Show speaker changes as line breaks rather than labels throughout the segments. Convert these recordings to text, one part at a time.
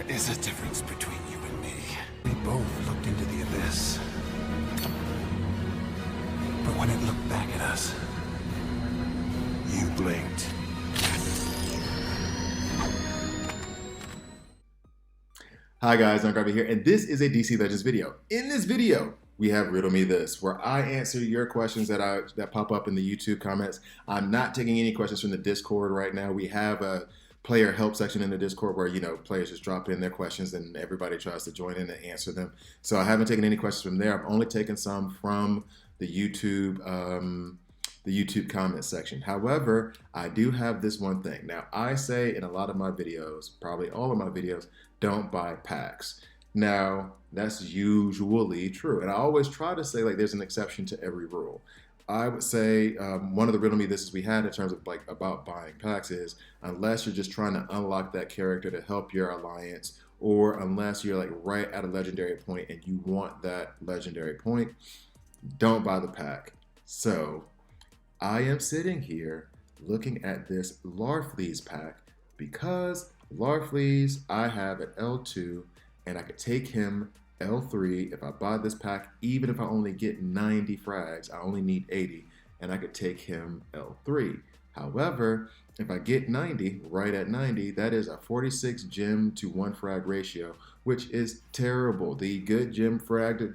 is a difference between you and me. We both looked into the abyss. But when it looked back at us, you blinked.
Hi guys, I'm Garby here, and this is a DC Legends video. In this video, we have Riddle Me This, where I answer your questions that pop up in the YouTube comments. I'm not taking any questions from the Discord right now. We have a player help section in the Discord where, players just drop in their questions and everybody tries to join in and answer them. So I haven't taken any questions from there. I've only taken some from the YouTube comment section. However, I do have this one thing. Now, I say in a lot of my videos, probably all of my videos, don't buy packs. Now, that's usually true. And I always try to say, there's an exception to every rule. I would say one of the Riddle Me Thises we had in terms of about buying packs is unless you're just trying to unlock that character to help your alliance, or unless you're right at a legendary point and you want that legendary point, don't buy the pack. So I am sitting here looking at this Larfleeze pack because Larfleeze I have at L2 and I could take him L3 if I buy this pack. Even if I only get 90 frags, I only need 80 and I could take him L3. However, if I get 90, right at 90, that is a 46 gem to 1 frag ratio, which is terrible. The good gem frag to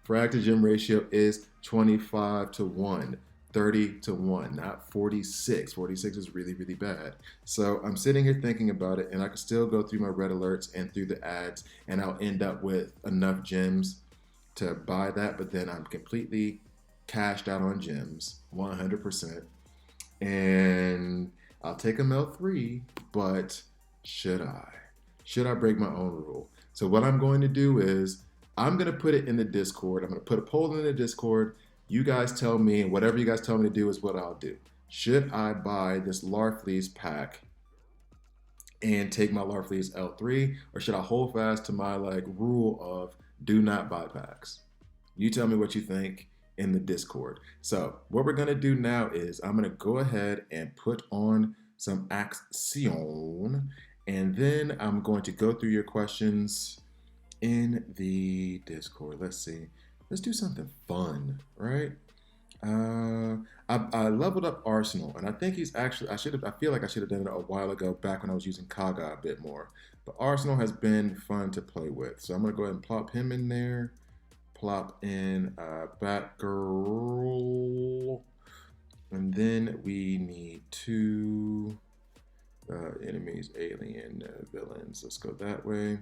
frag to gem ratio is 25 to 1. 30 to 1, not 46. 46 is really, really bad. So I'm sitting here thinking about it, and I can still go through my red alerts and through the ads, and I'll end up with enough gems to buy that, but then I'm completely cashed out on gems, 100%. And I'll take a L3, but should I? Should I break my own rule? So what I'm going to do is I'm going to put it in the Discord. I'm going to put a poll in the Discord. You guys tell me, and whatever you guys tell me to do is what I'll do. Should I buy this Larfleeze pack and take my Larfleeze L3, or should I hold fast to my rule of do not buy packs? You tell me what you think in the Discord. So what we're gonna do now is I'm gonna go ahead and put on some action, and then I'm going to go through your questions in the Discord. Let's see. Let's do something fun, right? I leveled up Arsenal, and I think he's actually, I feel like I should have done it a while ago, back when I was using Kaga a bit more. But Arsenal has been fun to play with. So I'm gonna go ahead and plop him in there. Plop in Batgirl. And then we need 2 enemies, alien villains. Let's go that way.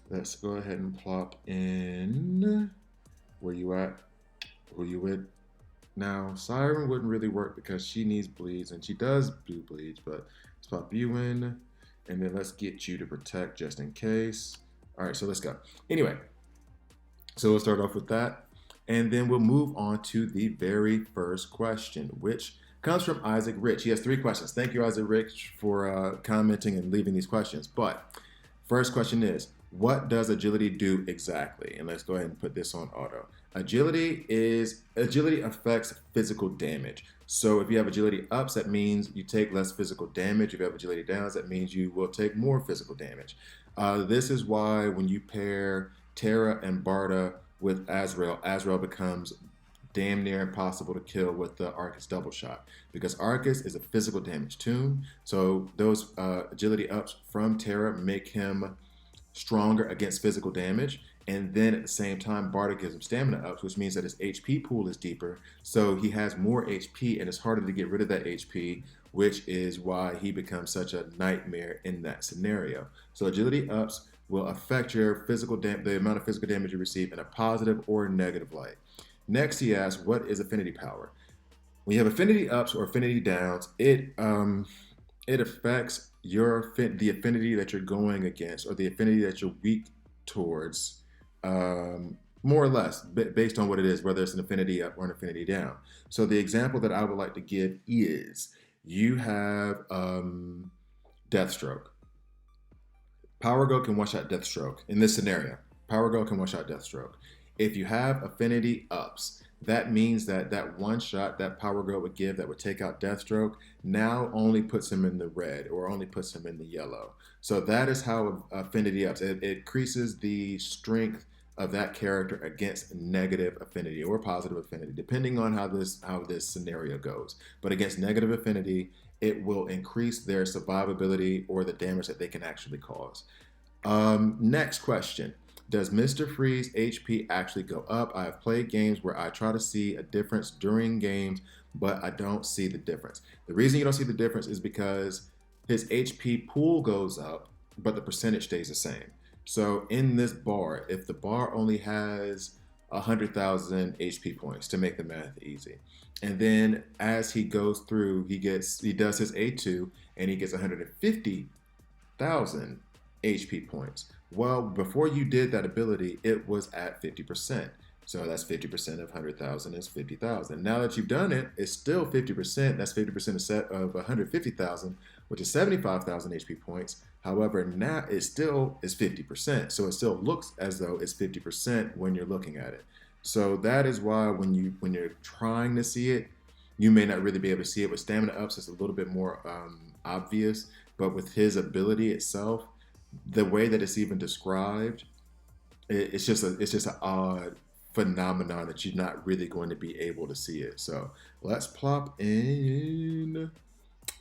Let's go ahead and plop in, where you at? Who you with? Now, Siren wouldn't really work because she needs bleeds, and she does do bleeds, but let's pop you in, and then let's get you to protect just in case. All right, so let's go. Anyway, so we'll start off with that, and then we'll move on to the very first question, which comes from Isaac Rich. He has 3 questions. Thank you, Isaac Rich, for commenting and leaving these questions. But first question is, what does agility do exactly? And let's go ahead and put this on auto. Agility affects physical damage. So if you have agility ups, that means you take less physical damage. If you have agility downs, that means you will take more physical damage. This is why when you pair Terra and Barda with Azrael, Azrael becomes damn near impossible to kill with the Arcus double shot, because Arcus is a physical damage tune. So those agility ups from Terra make him stronger against physical damage, and then at the same time Barda gives him stamina ups, which means that his HP pool is deeper, so he has more HP and it's harder to get rid of that HP, which is why he becomes such a nightmare in that scenario. So agility ups will affect your the amount of physical damage you receive in a positive or negative light. Next, he asks, what is affinity power? When you have affinity ups or affinity downs, it affects the affinity that you're going against, or the affinity that you're weak towards, more or less, based on what it is, whether it's an affinity up or an affinity down. So the example that I would like to give is, you have Deathstroke. Power Go can one-shot Deathstroke. In this scenario, Power Go can one-shot Deathstroke. If you have affinity ups, that means that that one shot that Power Girl would give that would take out Deathstroke now only puts him in the red or only puts him in the yellow. So that is how affinity ups. It increases the strength of that character against negative affinity or positive affinity, depending on how this scenario goes. But against negative affinity, it will increase their survivability or the damage that they can actually cause. Next question. Does Mr. Freeze HP actually go up? I have played games where I try to see a difference during games, but I don't see the difference. The reason you don't see the difference is because his HP pool goes up, but the percentage stays the same. So in this bar, if the bar only has 100,000 HP points to make the math easy, and then as he goes through, he does his A2 and he gets 150,000 HP points. Well, before you did that ability, it was at 50%. So that's 50% of 100,000 is 50,000. Now that you've done it, it's still 50%. That's 50% of 150,000, which is 75,000 HP points. However, now it still is 50%. So it still looks as though it's 50% when you're looking at it. So that is why when you're trying to see it, you may not really be able to see it. With stamina ups, it's a little bit more obvious. But with his ability itself, the way that it's even described, it's just an odd phenomenon that you're not really going to be able to see it. So let's plop in.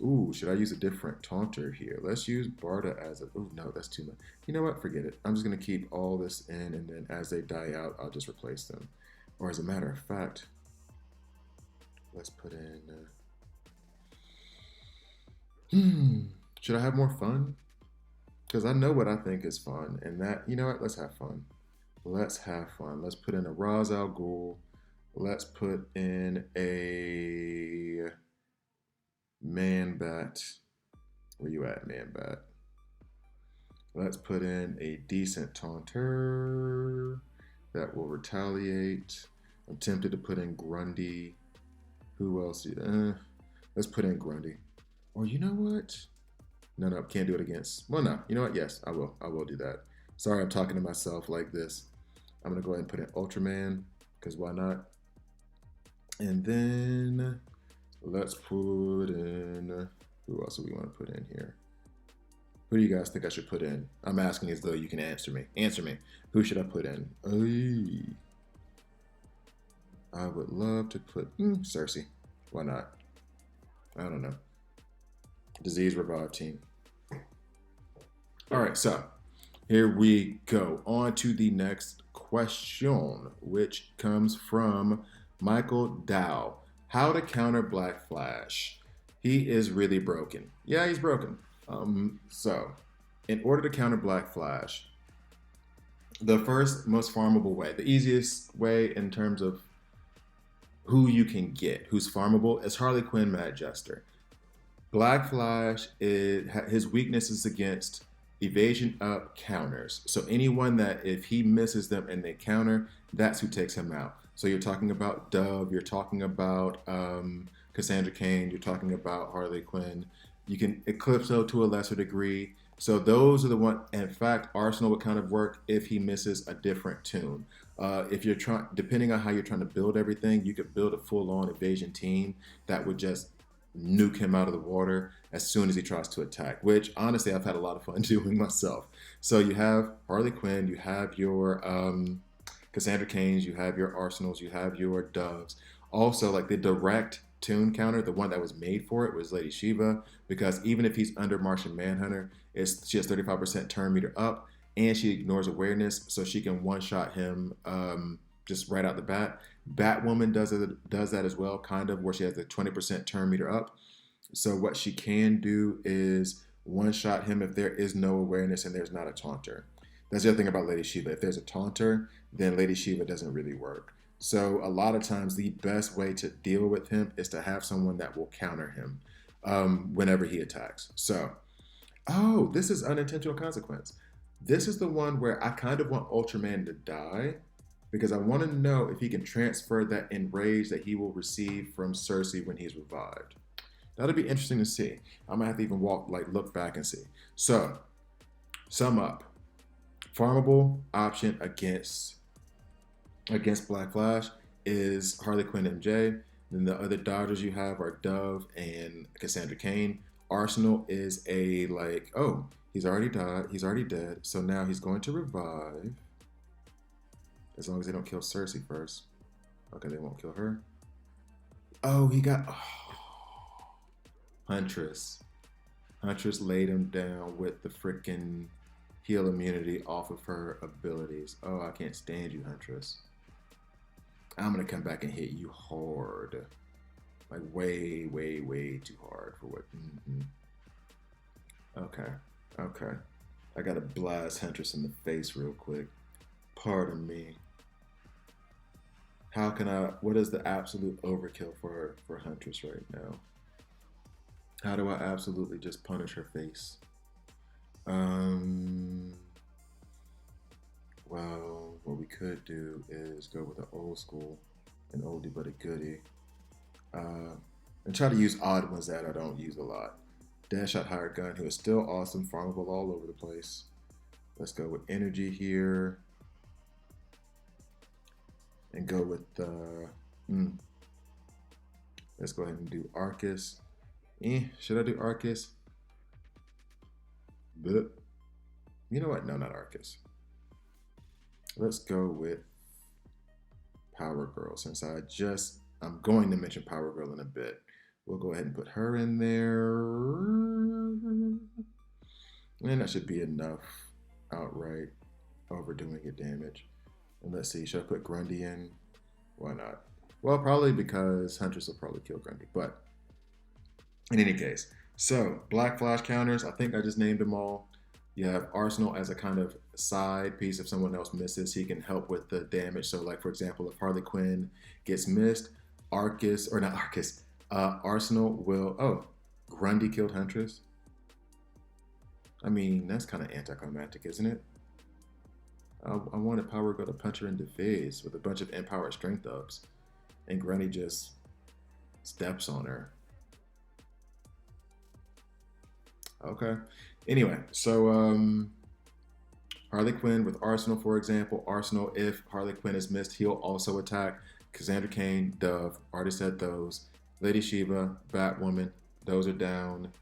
Ooh, should I use a different taunter here? Let's use Barda as a. Oh no, that's too much. You know what? Forget it. I'm just gonna keep all this in, and then as they die out, I'll just replace them. Or as a matter of fact, let's put in. Should I have more fun? Because I know what I think is fun, and that, you know what, let's have fun. Let's have fun. Let's put in a Ra's al Ghul. Let's put in a Man Bat. Where you at, Man Bat? Let's put in a decent taunter that will retaliate. I'm tempted to put in Grundy. Who else? Let's put in Grundy. Or you know what? No, can't do it against. Well, no. You know what? Yes, I will. I will do that. Sorry, I'm talking to myself like this. I'm going to go ahead and put in Ultraman, because why not? And then let's put in... Who else do we want to put in here? Who do you guys think I should put in? I'm asking as though you can answer me. Answer me. Who should I put in? I would love to put... Cersei. Why not? I don't know. Disease Revive team. All right, so here we go. On to the next question, which comes from Michael Dow. How to counter Black Flash? He is really broken. Yeah, he's broken. So, in order to counter Black Flash, the first most farmable way, the easiest way in terms of who you can get, who's farmable, is Harley Quinn Mad Jester. Black Flash, his weakness is against evasion up counters. So anyone that if he misses them and they counter, that's who takes him out. So you're talking about Dove, you're talking about Cassandra Cain, you're talking about Harley Quinn. You can Eclipso to a lesser degree. So those are the one. In fact, Arsenal would kind of work if he misses a different tune. If you're trying, depending on how you're trying to build everything, you could build a full-on evasion team that would just nuke him out of the water as soon as he tries to attack, which honestly I've had a lot of fun doing myself. So you have Harley Quinn, you have your Cassandra Cains, you have your Arsenals, you have your Doves. Also, like the direct tune counter, the one that was made for it was Lady Shiva, because even if he's under Martian Manhunter, she has 35% turn meter up, and she ignores awareness, so she can one-shot him just right out the bat. Batwoman does that as well, kind of, where she has the 20% turn meter up. So what she can do is one-shot him if there is no awareness and there's not a taunter. That's the other thing about Lady Shiva. If there's a taunter, then Lady Shiva doesn't really work. So a lot of times the best way to deal with him is to have someone that will counter him whenever he attacks. So, this is unintentional consequence. This is the one where I kind of want Ultraman to die, because I want to know if he can transfer that enrage that he will receive from Cersei when he's revived. That'll be interesting to see. I'm gonna have to even look back and see. So, sum up. Farmable option against Black Flash is Harley Quinn MJ. Then the other Dodgers you have are Dove and Cassandra Cain. Arsenal is a like, oh, he's already died. He's already dead. So now he's going to revive. As long as they don't kill Cersei first. Okay, they won't kill her. Oh, he got Huntress. Huntress laid him down with the freaking heal immunity off of her abilities. Oh, I can't stand you, Huntress. I'm gonna come back and hit you hard. Like way, way, way too hard for what. Okay, okay. I gotta blast Huntress in the face real quick. Pardon me. How can I, what is the absolute overkill for Huntress right now? How do I absolutely just punish her face? Well, what we could do is go with an old school, an oldie but a goodie. And try to use odd ones that I don't use a lot. Deadshot Hired Gun, who is still awesome, farmable all over the place. Let's go with energy here. And go with let's go ahead and do Arcus. Should I do Arcus? But you know what? No, not Arcus. Let's go with Power Girl, since I'm going to mention Power Girl in a bit. We'll go ahead and put her in there. And that should be enough outright overdoing your damage. And let's see, should I put Grundy in? Why not? Well, probably because Huntress will probably kill Grundy. But in any case, so Black Flash counters, I think I just named them all. You have Arsenal as a kind of side piece. If someone else misses, he can help with the damage. So like, for example, if Harley Quinn gets missed, Arsenal will, Grundy killed Huntress. I mean, that's kind of anticlimactic, isn't it? I wanted Power Girl to punch her in the face with a bunch of empowered strength ups, and Grundy just steps on her. Okay. Anyway, so Harley Quinn with Arsenal, for example. Arsenal, if Harley Quinn is missed, he'll also attack. Cassandra Cain, Dove, already said those. Lady Shiva, Batwoman, those are down.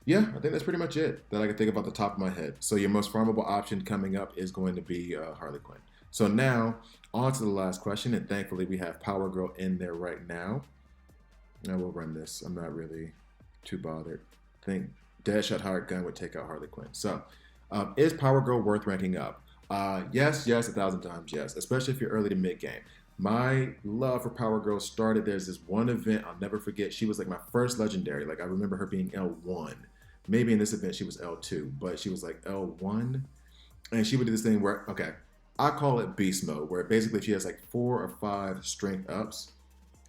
Yeah, I think that's pretty much it that I can think about the top of my head. So your most farmable option coming up is going to be Harley Quinn. So now, on to the last question, and thankfully we have Power Girl in there right now. Now we'll run this. I'm not really too bothered. I think Deadshot Hired Gun would take out Harley Quinn. So, is Power Girl worth ranking up? Yes, 1,000 times yes, especially if you're early to mid game. My love for Power Girl started, there's this one event I'll never forget. She was like my first legendary. Like I remember her being L1. Maybe in this event she was L2, but she was like L1. And she would do this thing where, okay, I call it beast mode, where basically she has like 4 or 5 strength ups.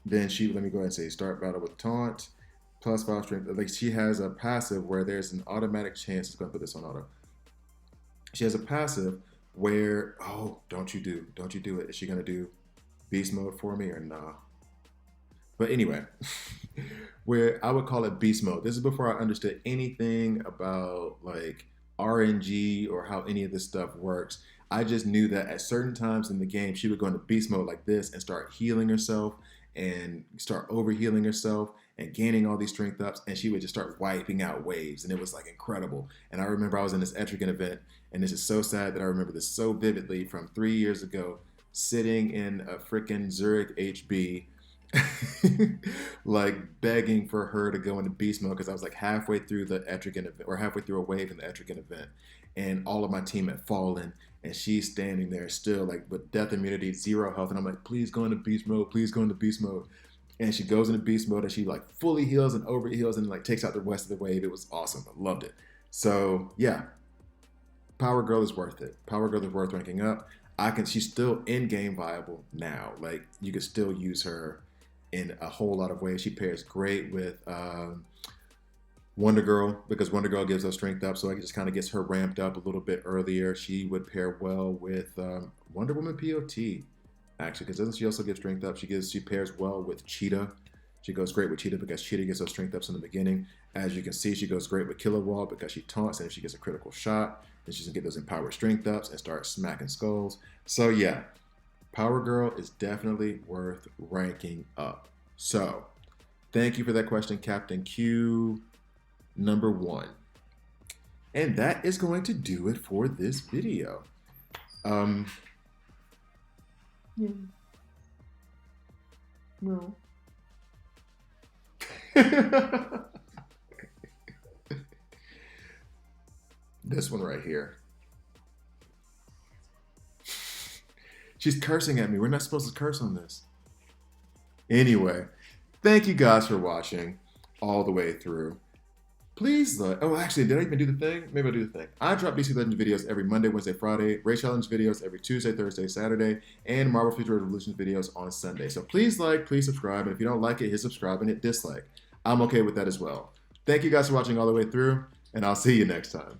Then let me go ahead and say start battle with taunt, plus 5 strength. Like she has a passive where there's an automatic chance, I'm gonna put this on auto. She has a passive where, don't you do it. Is she gonna do beast mode for me or nah? But anyway, where I would call it beast mode. This is before I understood anything about like RNG or how any of this stuff works. I just knew that at certain times in the game, she would go into beast mode like this and start healing herself and start overhealing herself and gaining all these strength ups, and she would just start wiping out waves, and it was like incredible. And I remember I was in this Etrigan event, and this is so sad that I remember this so vividly from 3 years ago, sitting in a freaking Zurich HB, like begging for her to go into beast mode because I was like halfway through the Etrigan event, or halfway through a wave in the Etrigan event, and all of my team had fallen, and she's standing there still like with death immunity, 0 health, and I'm like, please go into beast mode, please go into beast mode. And she goes into beast mode and she like fully heals and overheals and like takes out the rest of the wave. It was awesome. I loved it. So yeah, Power Girl is worth it. Power Girl is worth ranking up. She's still in-game viable now. Like you could still use her in a whole lot of ways. She pairs great with Wonder Girl because Wonder Girl gives us strength up, so it just kind of gets her ramped up a little bit earlier. She would pair well with Wonder Woman POT, actually, because doesn't she also give strength up? She pairs well with Cheetah. She goes great with Cheetah because Cheetah gets those strength ups in the beginning. As you can see, she goes great with Killer Wall because she taunts, and if she gets a critical shot, then she's gonna get those empowered strength ups and start smacking skulls. So yeah, Power Girl is definitely worth ranking up. So, thank you for that question, Captain Q number 1. And that is going to do it for this video. No. This one right here. She's cursing at me. We're not supposed to curse on this. Anyway, thank you guys for watching all the way through. Please, oh, actually, did I even do the thing? Maybe I'll do the thing. I drop DC Legends videos every Monday, Wednesday, Friday, Race Challenge videos every Tuesday, Thursday, Saturday, and Marvel Future Revolution videos on Sunday. So please like, please subscribe, and if you don't like it, hit subscribe and hit dislike. I'm okay with that as well. Thank you guys for watching all the way through, and I'll see you next time.